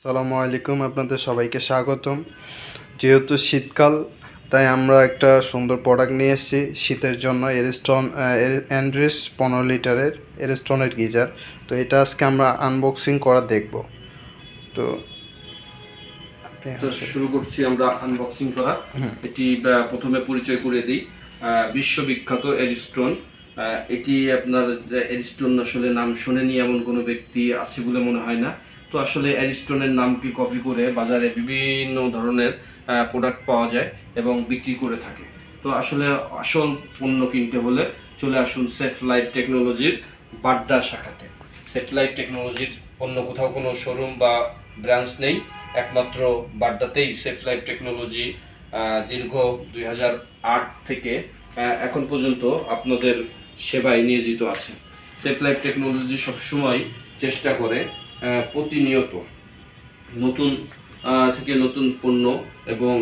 আসসালামু আলাইকুম, আপনাদের সবাইকে স্বাগতম। যেহেতু শীতকাল, তাই আমরা একটা সুন্দর প্রোডাক্ট নিয়ে এসেছি শীতের জন্য। এরিস্টন অ্যান্ড্রিস 15 লিটারের এরিস্টনের গিজার। তো এটা আজকে আমরা আনবক্সিং করা দেখব। তো শুরু করছি আমরা আনবক্সিং করা। এটি প্রথমে পরিচয় করে দিই। বিশ্ববিখ্যাত এরিস্টন। এটি আপনার এরিস্টন আসলে নাম শোনেনি এমন কোনো ব্যক্তি আছে বলে মনে হয় না। তো আসলে এরিস্টনের নামকে কপি করে বাজারে বিভিন্ন ধরনের প্রোডাক্ট পাওয়া যায় এবং বিক্রি করে থাকে। তো আসলে আসল পণ্য কিনতে হলে চলে আসুন সেফ লাইফ টেকনোলজির বাড্ডা শাখাতে। সেফ লাইফ টেকনোলজির অন্য কোথাও কোনো শোরুম বা ব্রাঞ্চ নেই, একমাত্র বাড্ডাতেই সেফ লাইফ টেকনোলজি দীর্ঘ 2008 থেকে এখন পর্যন্ত আপনাদের সেবায় নিয়োজিত আছে। সেফ লাইফ টেকনোলজি সবসময় চেষ্টা করে প্রতিনিয়ত নতুন থেকে নতুন পণ্য এবং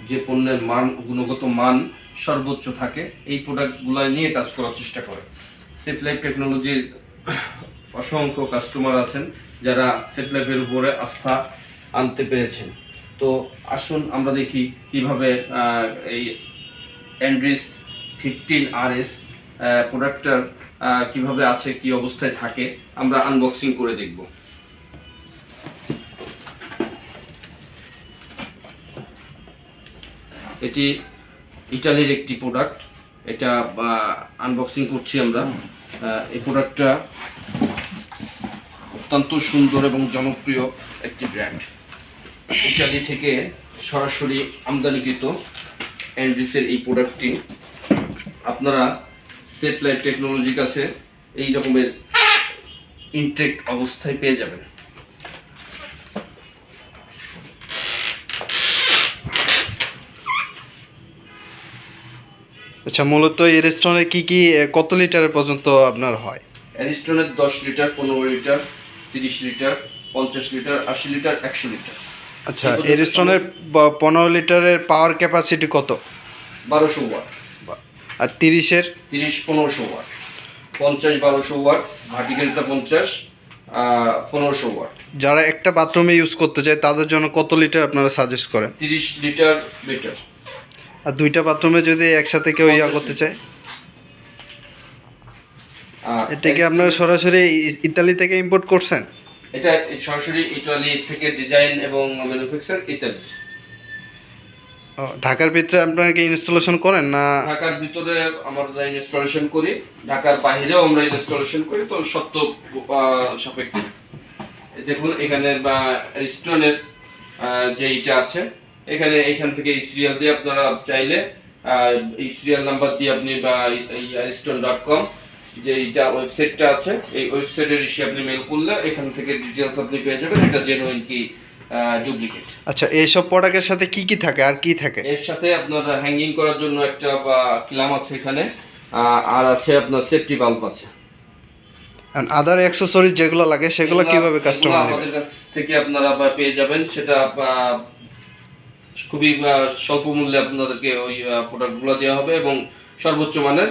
যে পণ্যের মান, গুণগত মান সর্বোচ্চ থাকে, এই প্রোডাক্টগুলো নিয়ে কাজ করার চেষ্টা করে। সেফ লাইফ টেকনোলজির অসংখ্য কাস্টমার আছেন যারা সেফ লাইফের উপরে আস্থা আনতে পেরেছেন। তো আসুন আমরা দেখি কিভাবে এই অ্যান্ড্রিস 15RS প্রোডাক্টটার কিভাবে আছে, কি অবস্থায় থাকে, আমরা আনবক্সিং করে দেখব। এটি ইটালির একটি প্রোডাক্ট, এটা আনবক্সিং করছি আমরা। এই প্রোডাক্টটা অত্যন্ত সুন্দর এবং জনপ্রিয় একটি ব্র্যান্ড। ইটালি থেকে সরাসরি আমদানিকৃত অ্যান্ড্রিসের এই প্রোডাক্টটি আপনারা সেফ লাইফ টেকনোলজির কাছে এই রকমের ইনটেক্ট অবস্থায় পেয়ে যাবেন। আচ্ছা, মূলত এরিস্টনের কি কত লিটারের পর্যন্ত আপনার হয়? অ্যারিস্টনের 10 litre, 15 litre, 30 litre, 50 litre, 80 litre, 100 litre. আচ্ছা, এরিস্টনের 15 লিটারের পাওয়ার ক্যাপাসিটি কত? 1200 ওয়াট। আর 30-এর? 1500 ওয়াট। 50 1200 ওয়াট, ভার্টিক্যালটা 50 1500 ওয়াট। যারা একটা বাথরুমে ইউজ করতে চায় তাদের জন্য কত লিটার আপনারা সাজেস্ট করেন? 30 লিটার লিটার। আর দুইটা বাথরুমে যদি একসাথে কেউ করতে চায়? এটা কি আপনারা সরাসরি ইতালি থেকে ইম্পোর্ট করছেন? এটা সরাসরি ইতালি থেকে ডিজাইন এবং ম্যানুফ্যাকচার ইতালি। ঢাকার ভিতরে আপনারা কি ইনস্টলেশন করেন না? ঢাকার ভিতরে আমরা ইনস্টলেশন করি, ঢাকার বাইরেও আমরা ইনস্টলেশন করি। তো সত্য সাপেক্ষে দেখুন এখানে স্টোনের যে এটা আছে, এখান থেকে এই সিরিয়াল দিয়ে আপনারা চাইলে এই সিরিয়াল নাম্বার দিয়ে আপনি বা এই ariston.com যে এইটা ওয়েবসাইটটা আছে, এই ওয়েবসাইটের এসে আপনি মেল করলে এখান থেকে ডিটেলস আপনি পেয়ে যাবেন এটা জেনুইন কি ডুপ্লিকেট। আচ্ছা, এইসব প্রোডাক্টের সাথে কি থাকে আর কি থাকে? এর সাথে আপনার হ্যাঙ্গিং করার জন্য একটা ক্ল্যাম আছে এখানে, আর আছে আপনার সেফটি বাল্ব আছে। আর আদার অ্যাকসেসরিজ যেগুলো লাগে সেগুলো কিভাবে কাস্টমার নেবে? আমাদের কাছ থেকে আপনারা পেয়ে যাবেন, সেটা খুবই স্বল্প মূল্যে আপনাদেরকে ওই প্রোডাক্টগুলো দেওয়া হবে এবং সর্বোচ্চ মানের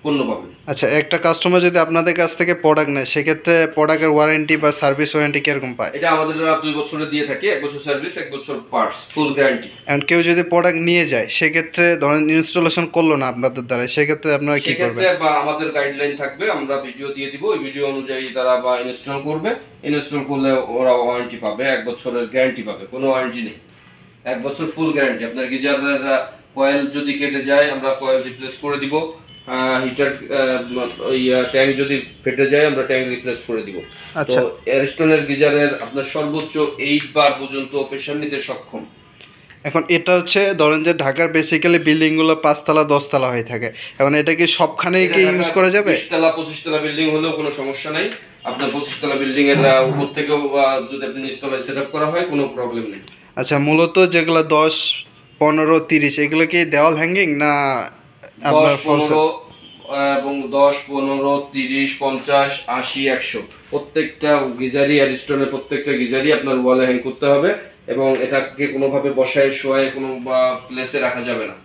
পণ্য পাবেন। আচ্ছা, একটা কাস্টমার যদি আপনাদের কাছ থেকে প্রোডাক্ট নেয় সেক্ষেত্রে প্রোডাক্টের ওয়ারেন্টি বা সার্ভিস ওয়ারেন্টি কিরকম পায়? এটা আমাদের 2 বছরের দিয়ে থাকি, 1 বছর সার্ভিস, 1 বছর পার্টস, ফুল গ্যারান্টি। এন্ড কেউ যদি প্রোডাক্ট নিয়ে যায় সেক্ষেত্রে ধরেন ইনস্টলেশন করলো না আপনাদের দ্বারা, সেক্ষেত্রে আপনারা কি করবেন? বা আমাদের গাইডলাইন থাকবে, আমরা ভিডিও দিয়ে দিব, ওই ভিডিও অনুযায়ী তারা ইনস্টল করবে। ইনস্টল করলে ওরা ওয়ারেন্টি পাবে, 1 বছরের গ্যারান্টি পাবে, কোনো ওয়ারেন্টি নেই, 1 বছর ফুল গ্যারান্টি। আপনার গিজারের কয়েল যদি কেটে যায় আমরা কয়েল রিপ্লেস করে দিব, হিটার ওই ট্যাঙ্ক যদি ফেটে যায় আমরা ট্যাঙ্ক রিপ্লেস করে দিব। আচ্ছা, তো অ্যারিস্টনের গিজারের আপনার সর্বোচ্চ 8 বার পর্যন্ত প্রেসার নিতে সক্ষম। এখন এটা হচ্ছে ধরেন যে ঢাকার বেসিক্যালি বিল্ডিংগুলো 5 তলা 10 তলা হয়ে থাকে, এখন এটা কি সবখানেই কি ইউজ করা যাবে? 20 তলা 25 তলা বিল্ডিং হলেও কোনো সমস্যা নাই। আপনার 25 তলা বিল্ডিং এর উপর থেকেও যদি আপনি নিচতলায় সেটআপ করা হয় কোনো প্রবলেম নেই। আচ্ছা, মূলত যেগুলো 10 15 30 এগুলো কি দেওয়াল হ্যাঙ্গিং না আপনার 15 এবং 10 15 30 50 80 100 প্রত্যেকটা গিজারই, অ্যারিস্টনের প্রত্যেকটা গিজারই আপনার ওয়ালে হ্যাং করতে হবে এবং এটাকে কোনোভাবে বসায় শোয়ায় কোনো প্লেসে রাখা যাবে না।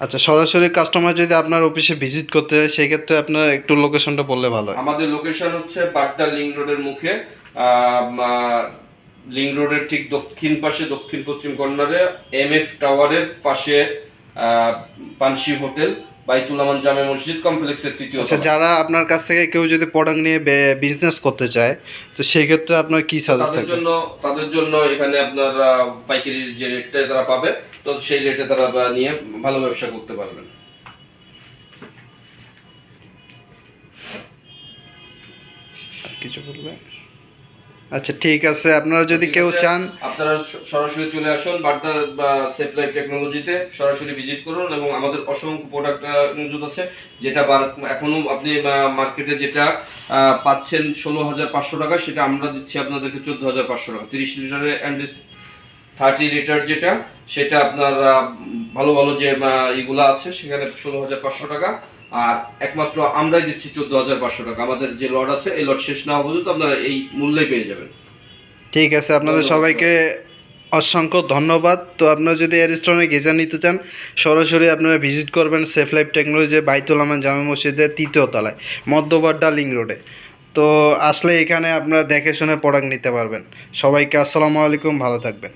আচ্ছা, সরাসরি কাস্টমার যদি আপনার অফিসে ভিজিট করতে হয় সেই ক্ষেত্রে আপনার একটু লোকেশনটা বললে ভালো হয়। আমাদের লোকেশন হচ্ছে বাড্ডা লিংক রোডের মুখে লিংক রোডের ঠিক দক্ষিণ পাশে, দক্ষিণ পশ্চিম কর্নারে MF টাওয়ারের পাশে পানসি হোটেল, বাইতুল আমান জামে মসজিদ কমপ্লেক্সের তৃতীয় আচ্ছা, তলা। যারা আপনার কাছ থেকে কেউ যদি প্রোডাক্ট নিয়ে বিজনেস করতে চায়, তো সেই ক্ষেত্রে আপনার কি সাজেস্ট থাকবে? তাদের জন্য এখানে আপনার পাইকারি যে রেটটা তারা পাবে, তো সেই রেটে তারা নিয়ে ভালো ব্যবসা করতে পারবেন। কিছু বলবেন? আচ্ছা, ঠিক আছে, আপনারা যদি কেউ চান আপনারা সরাসরি চলে আসুন বাড্ডা বা সেফ লাইফ টেকনোলজিতে, সরাসরি ভিজিট করুন এবং আমাদের অসংখ্য প্রোডাক্ট মজুদ আছে, যেটা এখনো আপনি মার্কেটে যেটা পাচ্ছেন 16,500 টাকা, সেটা আমরা দিচ্ছি আপনাদেরকে 14,500 টাকা। 30 লিটারের অ্যান্ড 30 লিটার যেটা, সেটা আপনার ভালো ভালো যে এগুলা আছে সেখানে 16,500 টাকা, আর একমাত্র আমরাই দিচ্ছি 14,500 টাকা। আমাদের যে লট আছে এই লট শেষ না হওয়া পর্যন্ত আপনারা এই মূল্যে পেয়ে যাবেন। ঠিক আছে, আপনাদের সবাইকে অসংখ্য ধন্যবাদ। তো আপনারা যদি অ্যারিস্টনের গেজার নিতে চান, সরাসরি আপনারা ভিজিট করবেন সেফ লাইফ টেকনোলজি, বাইতুল আমান জামে মসজিদের 3য় তলায়, মধ্যবাড্ডা লিংক রোডে। তো আসলে এখানে আপনারা দেখে শুনে প্রোডাক্ট নিতে পারবেন। সবাইকে আসসালামু আলাইকুম, ভালো থাকবেন।